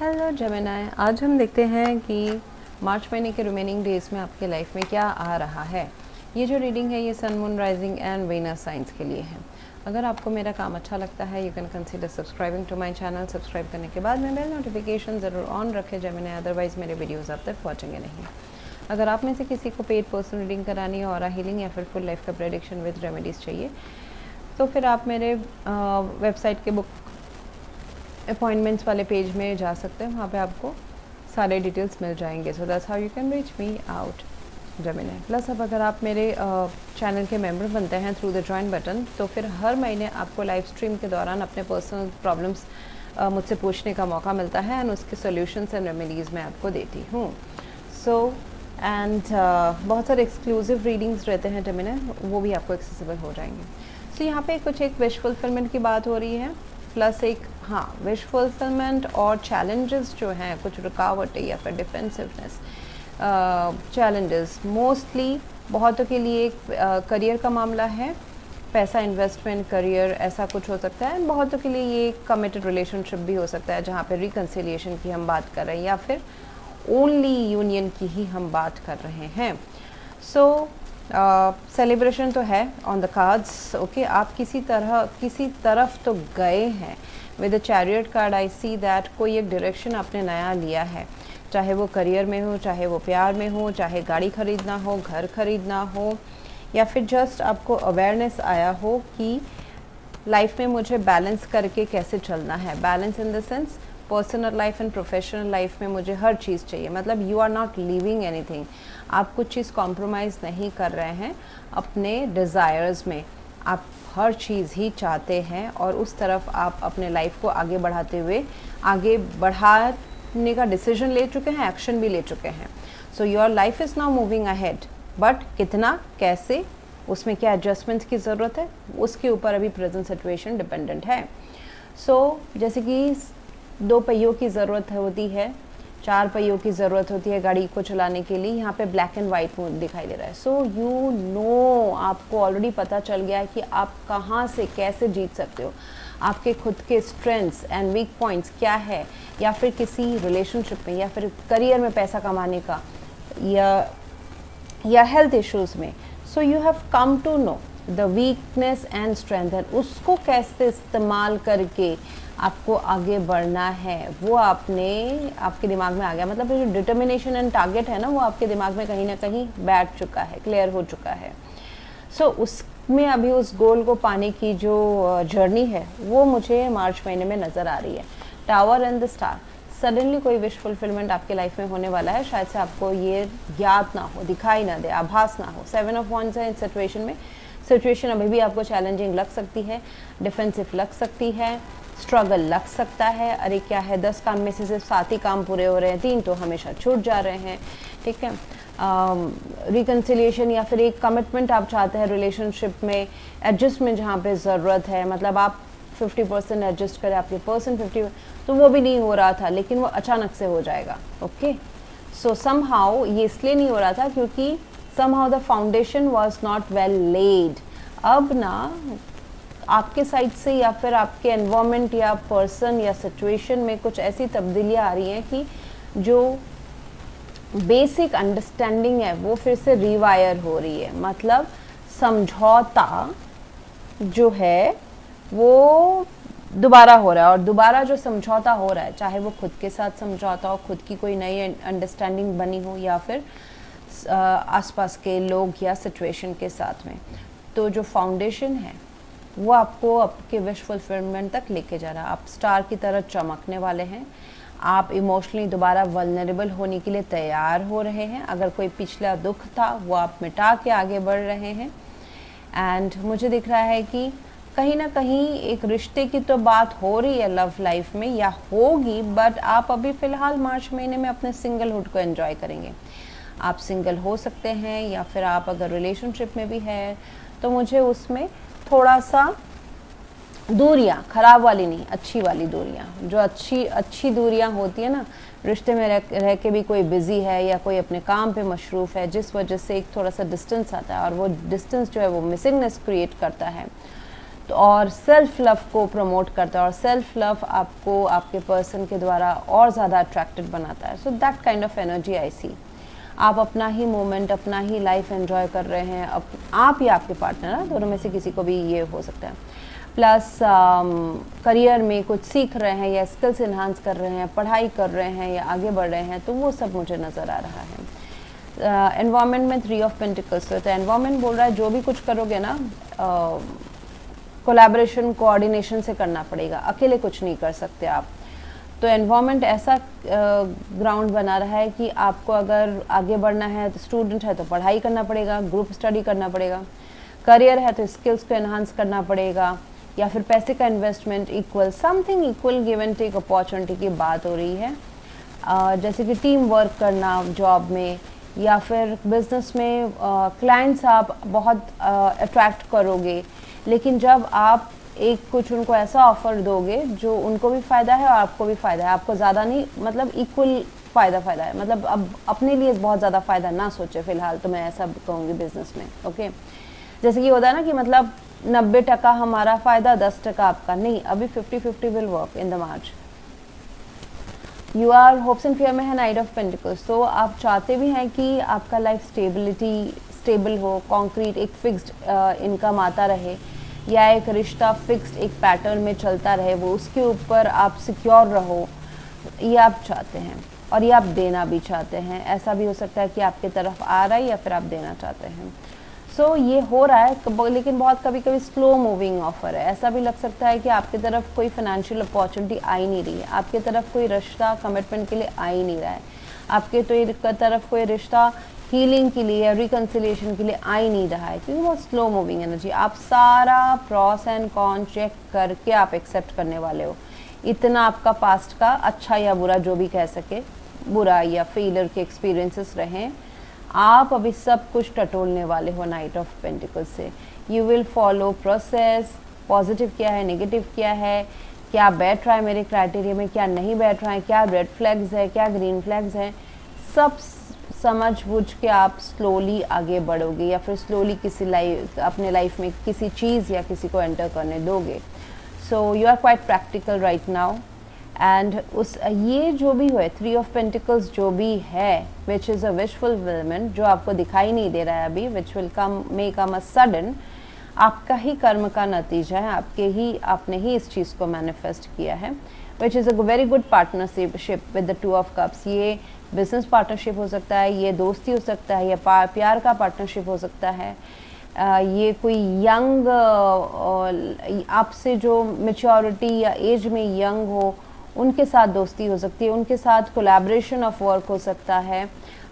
Hello Gemini, आज हम देखते हैं कि मार्च महीने के रिमेनिंग डेज में आपके लाइफ में क्या आ रहा है। ये जो रीडिंग है ये sun, moon, rising and Venus signs के लिए है। अगर आपको मेरा काम अच्छा लगता है you can consider subscribing to my channel. Subscribe करने के बाद में बेल नोटिफिकेशन ज़रूर ऑन रखें जेमिनी, अदरवाइज़ मेरे वीडियोज़ आप तक पहुँचेंगे नहीं। अगर आप में से किसी को पेड पर्सनल रीडिंग करानी है, ऑरा हीलिंग या फिर फुल लाइफ का प्रेडिक्शन विद रेमेडीज़ चाहिए तो फिर आप मेरे वेबसाइट के बुक अपॉइंटमेंट्स वाले पेज में जा सकते हैं। वहाँ पे आपको सारे डिटेल्स मिल जाएंगे। So that's how you can reach me out Gemini. Plus अब अगर आप मेरे चैनल के मेंबर बनते हैं थ्रू द ज्वाइन बटन तो फिर हर महीने आपको लाइव स्ट्रीम के दौरान अपने पर्सनल प्रॉब्लम्स मुझसे पूछने का मौका मिलता है एंड उसके सोल्यूशंस एंड रेमेडीज़ मैं आपको देती हूँ। सो एंड बहुत सारे एक्सक्लूसिव रीडिंग्स रहते हैं जेमिनी, वो भी आपको एक्सेसिबल हो जाएंगे। सो यहाँ पे कुछ एक विश फुलफिलमेंट की बात हो रही है, प्लस एक विश फुलफिलमेंट और चैलेंजेस जो हैं, कुछ रुकावटें या फिर डिफेंसिवनेस चैलेंजेस। मोस्टली बहुतों के लिए एक करियर का मामला है, पैसा, इन्वेस्टमेंट, करियर, ऐसा कुछ हो सकता है। बहुतों के लिए ये एक कमिटेड रिलेशनशिप भी हो सकता है जहाँ पे रिकन्सिलिएशन की हम बात कर रहे हैं या फिर ओनली यूनियन की ही हम बात कर रहे हैं। सो सेलिब्रेशन तो है ऑन द कार्ड्स। ओके, आप किसी तरफ तो गए हैं। With the chariot card I see that कोई एक डायरेक्शन आपने नया लिया है, चाहे वो करियर में हो, चाहे वो प्यार में हो, चाहे गाड़ी खरीदना हो, घर खरीदना हो, या फिर जस्ट आपको अवेयरनेस आया हो कि लाइफ में मुझे बैलेंस करके कैसे चलना है। Balance in the sense personal life and professional life में मुझे हर चीज़ चाहिए। मतलब you are not leaving anything, आप कुछ चीज़ कॉम्प्रोमाइज़ नहीं कर रहे हैं अपने डिज़ायर्स में। आप हर चीज़ ही चाहते हैं और उस तरफ आप अपने लाइफ को आगे बढ़ाते हुए आगे बढ़ाने का डिसीजन ले चुके हैं, एक्शन भी ले चुके हैं। So your life is now moving ahead, but कितना, कैसे, उसमें क्या एडजस्टमेंट्स की ज़रूरत है, उसके ऊपर अभी प्रेजेंट सिचुएशन डिपेंडेंट है। सो जैसे कि 2 पहियों की ज़रूरत होती है, 4 पहियों की ज़रूरत होती है गाड़ी को चलाने के लिए। यहाँ पे ब्लैक एंड वाइट मोड दिखाई दे रहा है। सो यू नो, आपको ऑलरेडी पता चल गया है कि आप कहाँ से कैसे जीत सकते हो, आपके खुद के स्ट्रेंथ्स एंड वीक पॉइंट्स क्या है, या फिर किसी रिलेशनशिप में या फिर करियर में पैसा कमाने का या हेल्थ इश्यूज़ में। So you have come to know the weakness and strength and उसको कैसे इस्तेमाल करके आपको आगे बढ़ना है, वो आपके दिमाग में आ गया। मतलब जो डिटर्मिनेशन एंड टारगेट है ना, वो आपके दिमाग में कहीं ना कहीं बैठ चुका है, क्लियर हो चुका है। सो उसमें अभी उस गोल को पाने की जो जर्नी है वो मुझे मार्च महीने में नज़र आ रही है। Tower and the star, suddenly कोई विश फुलफिलमेंट आपके लाइफ में होने वाला है। शायद से आपको ये याद ना हो, दिखाई ना दे, आभास ना हो। 7 ऑफ वंड्स है इस सिचुएशन में। सिचुएशन अभी भी आपको चैलेंजिंग लग सकती है, डिफेंसिव लग सकती है, स्ट्रगल लग सकता है। अरे क्या है, 10 काम में से सिर्फ 7 ही काम पूरे हो रहे हैं, 3 तो हमेशा छूट जा रहे हैं। ठीक है, रिकन्सिलिएशन या फिर एक कमिटमेंट आप चाहते हैं रिलेशनशिप में, एडजस्टमेंट जहाँ पे ज़रूरत है। मतलब आप 50% एडजस्ट करें, आपके पर्सन 50, तो वो भी नहीं हो रहा था, लेकिन वो अचानक से हो जाएगा। ओके, सो समहाउ ये इसलिए नहीं हो रहा था क्योंकि somehow the foundation was not well laid. अब ना आपके साइड से या फिर आपके एनवायरनमेंट या पर्सन या सिचुएशन में कुछ ऐसी तब्दीलियाँ आ रही हैं कि जो बेसिक अंडरस्टैंडिंग है वो फिर से रिवायर हो रही है। मतलब समझौता जो है वो दोबारा हो रहा है, और दोबारा जो समझौता हो रहा है, चाहे वो खुद के साथ समझौता हो, खुद की कोई नई अंडरस्टैंडिंग बनी हो, या फिर आसपास के लोग या सिचुएशन के साथ में, तो जो फाउंडेशन है वो आपको आपके विश फुलफिलमेंट तक लेके जा रहा है। आप स्टार की तरह चमकने वाले हैं। आप इमोशनली दोबारा वल्नरेबल होने के लिए तैयार हो रहे हैं। अगर कोई पिछला दुख था वो आप मिटा के आगे बढ़ रहे हैं। एंड मुझे दिख रहा है कि कहीं ना कहीं एक रिश्ते की तो बात हो रही है लव लाइफ में, या होगी, बट आप अभी फ़िलहाल मार्च महीने में अपने सिंगलहुड को एंजॉय करेंगे। आप सिंगल हो सकते हैं, या फिर आप अगर रिलेशनशिप में भी है तो मुझे उसमें थोड़ा सा दूरियाँ, ख़राब वाली नहीं, अच्छी वाली दूरियाँ, जो अच्छी दूरियाँ होती है ना, रिश्ते में रह के भी कोई बिज़ी है या कोई अपने काम पे मशरूफ़ है, जिस वजह से एक थोड़ा सा डिस्टेंस आता है, और वो डिस्टेंस जो है वो मिसिंगनेस क्रिएट करता है। तो और सेल्फ लव को प्रमोट करता है, और सेल्फ लव आपको आपके पर्सन के द्वारा और ज़्यादा अट्रैक्टेड बनाता है. So that kind of energy I see. आप अपना ही मोमेंट, अपना ही लाइफ एंजॉय कर रहे हैं, आप या आपके पार्टनर, दोनों में से किसी को भी ये हो सकता है. प्लस करियर में कुछ सीख रहे हैं या स्किल्स इन्हांस कर रहे हैं, पढ़ाई कर रहे हैं या आगे बढ़ रहे हैं, तो वो सब मुझे नज़र आ रहा है. एनवायरनमेंट में 3 ऑफ पेंटिकल्स. तो एनवायरनमेंट बोल रहा है जो भी कुछ करोगे ना, कोलैबोरेशन, कोऑर्डिनेशन से करना पड़ेगा, अकेले कुछ नहीं कर सकते आप. तो एनवायरनमेंट ऐसा ग्राउंड बना रहा है कि आपको अगर आगे बढ़ना है, तो स्टूडेंट है तो पढ़ाई करना पड़ेगा, ग्रुप स्टडी करना पड़ेगा. करियर है तो स्किल्स को एनहांस करना पड़ेगा, या फिर पैसे का investment equal, something equal give and take opportunity की बात हो रही है. जैसे कि टीम वर्क करना जॉब में, या फिर बिजनेस में क्लाइंट्स आप बहुत अट्रैक्ट करोगे, लेकिन जब आप एक कुछ उनको ऐसा ऑफर दोगे जो उनको भी फ़ायदा है और आपको भी फ़ायदा है, आपको ज़्यादा नहीं, मतलब इक्वल फ़ायदा है, मतलब अब अपने लिए बहुत ज़्यादा फ़ायदा ना सोचे फ़िलहाल, तो मैं ऐसा कहूँगी बिजनेस में. ओके, जैसे कि होता है ना कि मतलब 90% हमारा फ़ायदा, 10% आपका नहीं, अभी 50-50 will work in the march. You are hopes and fear में है नाइट ऑफ पेंटिकल्स. तो आप चाहते भी हैं कि आपका लाइफ स्टेबल हो, कॉन्क्रीट एक फिक्स्ड इनकम आता रहे, या एक रिश्ता फिक्स्ड एक पैटर्न में चलता रहे, वो उसके ऊपर आप सिक्योर रहो, ये आप चाहते हैं. और ये आप देना भी चाहते हैं. ऐसा भी हो सकता है कि आपके तरफ आ रहा है या फिर आप देना चाहते हैं. सो ये हो रहा है, लेकिन बहुत कभी कभी स्लो मूविंग ऑफर है. ऐसा भी लग सकता है कि आपकी तरफ कोई फाइनेंशियल अपॉर्चुनिटी आ ही नहीं रही है, आपकी तरफ कोई रिश्ता कमिटमेंट के लिए आ ही नहीं रहा है, आपके तो तरफ कोई रिश्ता हीलिंग के लिए या रिकन्सिलिएशन के लिए आ ही नहीं रहा है, क्योंकि बहुत स्लो मूविंग एनर्जी. आप सारा प्रॉस एंड कॉन चेक करके आप एक्सेप्ट करने वाले हो. इतना आपका पास्ट का अच्छा या बुरा, जो भी कह सके, बुरा या फेलियर के एक्सपीरियंसेस रहें, आप अभी सब कुछ टटोलने वाले हो नाइट ऑफ पेंटिकल्स से. You will follow process. Positive क्या है, नेगेटिव क्या है, क्या बैठ रहा है मेरे क्राइटेरिया में, क्या नहीं बैठ रहा है, क्या रेड फ्लैग्स है, क्या ग्रीन फ्लैग्स हैं, सब समझ बूझ के आप स्लोली आगे बढ़ोगे, या फिर स्लोली अपने लाइफ में किसी चीज़ या किसी को एंटर करने दोगे. So you are quite practical right now. And ये जो भी हुए 3 ऑफ पेंटिकल्स जो भी है, which is a wish fulfilment, जो आपको दिखाई नहीं दे रहा है अभी, which will may come a sudden, आपका ही कर्म का नतीजा है, आपने ही इस चीज़ को मैनिफेस्ट किया है. Which is a very good partnership with the 2 of cups. ये बिजनेस पार्टनरशिप हो सकता है, ये दोस्ती हो सकता है, ये प्यार का पार्टनरशिप हो सकता है, ये कोई यंग आपसे जो मेच्योरिटी या एज में यंग हो, उनके साथ दोस्ती हो सकती है, उनके साथ कोलैबोरेशन ऑफ वर्क हो सकता है,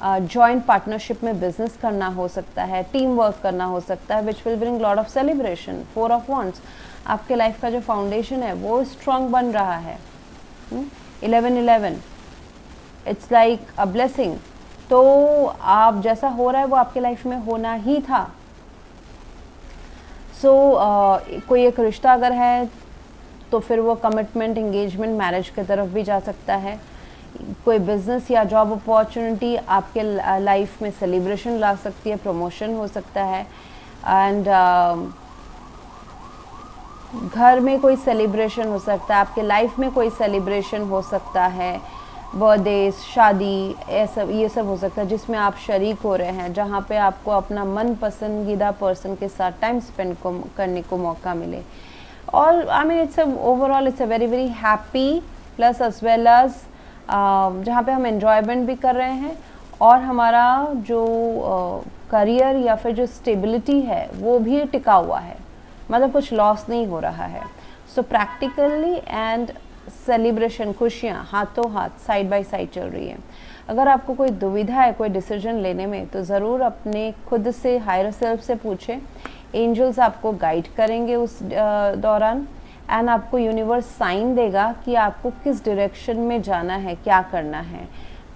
जॉइंट पार्टनरशिप में बिजनेस करना हो सकता है, टीम वर्क करना हो सकता है, which will bring lot of celebration. 4 of wands, आपके लाइफ का जो फाउंडेशन है वो स्ट्रॉन्ग बन रहा है. 11-11, इट्स लाइक अ ब्लेसिंग. तो आप जैसा हो रहा है वो आपके लाइफ में होना ही था. सो कोई एक रिश्ता अगर है तो फिर वो कमिटमेंट, एंगेजमेंट, मैरिज की तरफ भी जा सकता है. कोई बिजनेस या जॉब अपॉर्चुनिटी आपके लाइफ में सेलिब्रेशन ला सकती है, प्रमोशन हो सकता है. एंड घर में कोई सेलिब्रेशन हो सकता है, आपके लाइफ में कोई सेलिब्रेशन हो सकता है, बर्थडे, शादी, ये सब हो सकता है जिसमें आप शरीक हो रहे हैं, जहाँ पे आपको अपना मन पसंदीदा पर्सन के साथ टाइम स्पेंड करने को मौका मिले. और I mean it's overall it's a very very happy plus as well as जहाँ पे हम एन्जॉयमेंट भी कर रहे हैं, और हमारा जो करियर या फिर जो स्टेबिलिटी है वो भी टिका हुआ है, मतलब कुछ लॉस नहीं हो रहा है. सो प्रैक्टिकली एंड सेलिब्रेशन, खुशियाँ हाथों हाथ साइड बाय साइड चल रही है. अगर आपको कोई दुविधा है कोई डिसीजन लेने में, तो ज़रूर अपने खुद से, हायर सेल्फ से पूछें. एंजल्स आपको गाइड करेंगे उस दौरान, एंड आपको यूनिवर्स साइन देगा कि आपको किस डायरेक्शन में जाना है, क्या करना है.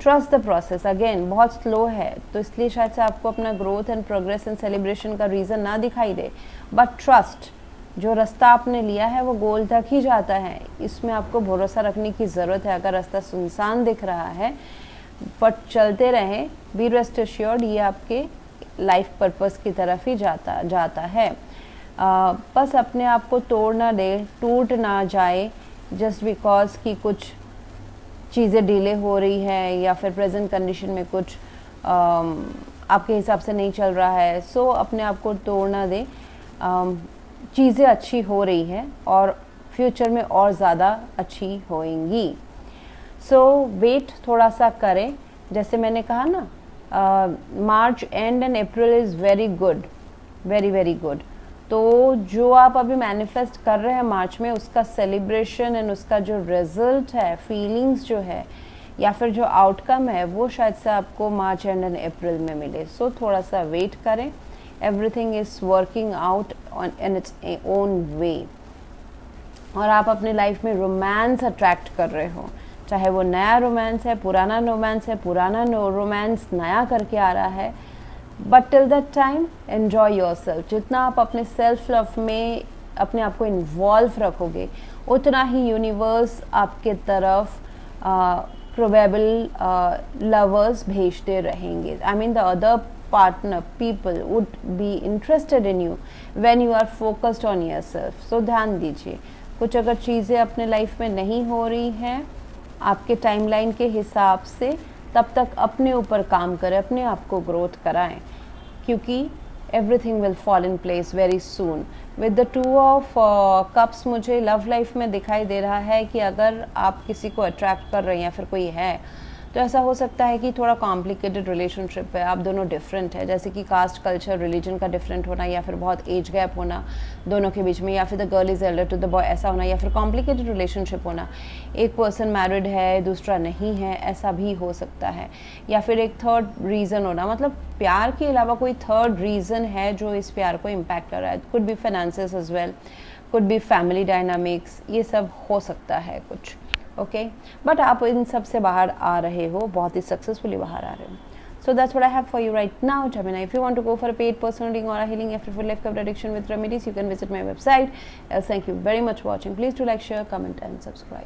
Trust the process. अगेन बहुत स्लो है, तो इसलिए शायद से आपको अपना growth and progress and celebration का रीज़न ना दिखाई दे, बट ट्रस्ट, जो रास्ता आपने लिया है वो गोल तक ही जाता है, इसमें आपको भरोसा रखने की ज़रूरत है. अगर रास्ता सुनसान दिख रहा है, बट चलते रहें, बी रेस्ट एश्योर्ड, ये आपके लाइफ पर्पस की तरफ ही जाता है. बस अपने आप को तोड़ ना दे, टूट ना जाए जस्ट बिकॉज कि कुछ चीज़ें डिले हो रही है या फिर प्रेजेंट कंडीशन में कुछ आपके हिसाब से नहीं चल रहा है। सो अपने आप को तोड़ ना दे, चीज़ें अच्छी हो रही है और फ्यूचर में और ज़्यादा अच्छी होएंगी। सो वेट थोड़ा सा करें, जैसे मैंने कहा ना, March end and April is very good, very very good. तो जो आप अभी मैनिफेस्ट कर रहे हैं मार्च में, उसका सेलिब्रेशन एंड उसका जो रिजल्ट है, फीलिंग्स जो है या फिर जो आउटकम है, वो शायद से आपको मार्च एंड एंड अप्रैल में मिले। सो थोड़ा सा वेट करें, everything is working out in its own way. और आप अपने लाइफ में रोमांस अट्रैक्ट कर रहे हो, चाहे वो नया रोमांस है, पुराना रोमांस है, पुराना रोमांस नया करके आ रहा है, but till that time enjoy your self. जितना आप अपने सेल्फ लव में अपने आप को इन्वॉल्व रखोगे, उतना ही यूनिवर्स आपके तरफ प्रोबेबल लवर्स भेजते रहेंगे। I mean the other partner people would be interested in you when you are focused on yourself। so ध्यान दीजिए, कुछ अगर चीज़ें अपने लाइफ में नहीं हो रही हैं आपके टाइमलाइन के हिसाब से, तब तक अपने ऊपर काम करें, अपने आप को ग्रोथ कराएं, क्योंकि everything will fall in place very soon. With the 2 of cups मुझे लव लाइफ में दिखाई दे रहा है कि अगर आप किसी को अट्रैक्ट कर रहे हैं या फिर कोई है, तो ऐसा हो सकता है कि थोड़ा कॉम्प्लिकेटेड रिलेशनशिप है, आप दोनों डिफरेंट है, जैसे कि कास्ट, कल्चर, रिलीजन का डिफरेंट होना, या फिर बहुत एज गैप होना दोनों के बीच में, या फिर the girl is elder to the boy ऐसा होना, या फिर कॉम्प्लिकेटेड रिलेशनशिप होना, एक पर्सन मैरिड है दूसरा नहीं है, ऐसा भी हो सकता है। या फिर एक थर्ड रीज़न होना, मतलब प्यार के अलावा कोई थर्ड रीज़न है जो इस प्यार को इम्पैक्ट कर रहा है। Could be finances as well, could be family dynamics, ये सब हो सकता है कुछ। ओके, बट आप इन सब से बाहर आ रहे हो, बहुत ही सक्सेसफुली बाहर आ रहे हो। So that's what I have for you right now, Gemini. If you want to go for a paid personal reading or a healing after full life cover prediction with remedies, you can visit my website. Else, thank you very much for watching. Please do like, share, comment and subscribe.